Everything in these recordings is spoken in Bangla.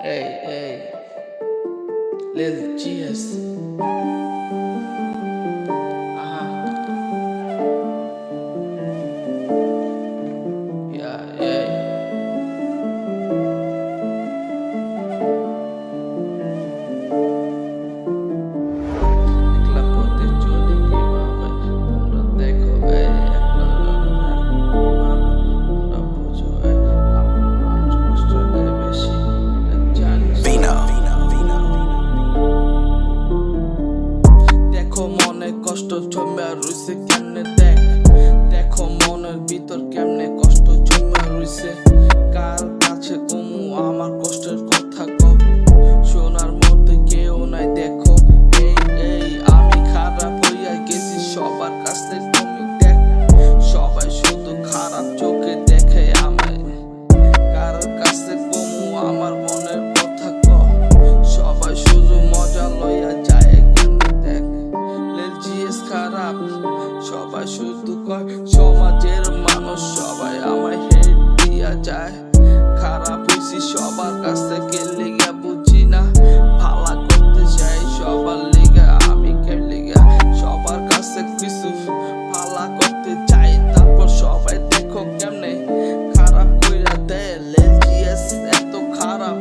Hey, Lil GS. Yeah. একলা পথে চলি কিভাবে তোমরা দেখো একলা থাকি কিভাবে তোমরা বোঝো আপন মানুষ কষ্ট দেয় বেশি এটা জানিস দেখো মনে কষ্ট জমা রইছে কেমনে দেখো মনের ভিতর কেমনে কষ্ট জমা রইছে কার কাছে কমু আমার কষ্টের কথা কও শোনার মধ্যে কেউ নাই দেখো এই আমি খারাপ হইয়া গেছি সবার কাছে তুমি দেখ সবাই শুধু খারাপ চোখে দেখে আমায় কার কাছে কমু আমার মনের কথা কও সবাই শুধু মজা লইয়া যায় কেমনে দেখ লিল জিএস খারাপ সবাই শুধু কয় সমাজের মানুষ সবাই আমায় হেট দিয়া যায় খারাপ হইছি সবার কাছ থেকে লিগা বুঝি না ভালা করতে চাই সবার লিগা আমি কেন লিগা সবার কাছে কিছু ভালা করতে চাই তারপর সবাই দেখো কেমনে খারাপ কইরা দেয় লিল জিএস এত খারাপ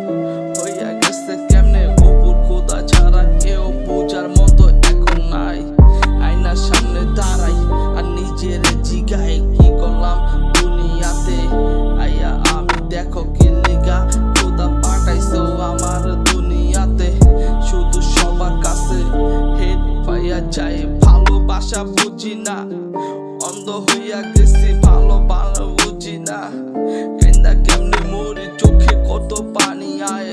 হইয়া গেছে কেমনে উপর খোদা ছাড়া কেউ বোঝার মতো এখন নাই আয়নার সামনে দাঁড়াই আর নিজের জিগাই কি করলাম দুনিয়াতে আইয়া আমি দেখো কি লিগা খোদা পাঠাইছো আমার দুনিয়াতে শুধু সবার কাছে হেড পাইয়া যায় ভালোবাসা বুঝি না অন্ধ হইয়া গেছি ভালো বুঝি না কেন্দা কেমনে মরি চোখে কত পানি আয়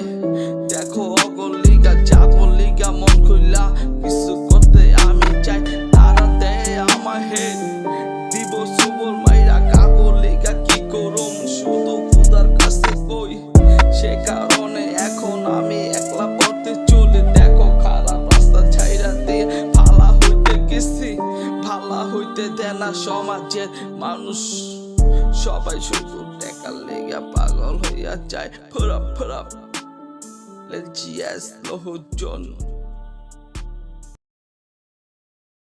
দেখো অগল লিগা যাবো লিগা মন খুইলা কিছু করতে আমি চাই তারা দেয় আমার হেড দিব সুবল মাইরা কাগো লিগা কি করুম শুধু খুদার কাছে কই সে কারণে এখন আমি একলা পথে চলে দেখো খারাপ রাস্তা ছাইরা দিয়ে ভালা হইতে গেছি ভালা হইতে দেয় না সমাজের মানুষ সবাই শুধু টাকা লেগা পাগল হইয়া যায় ফুরাপ লিল জিএস লোহজন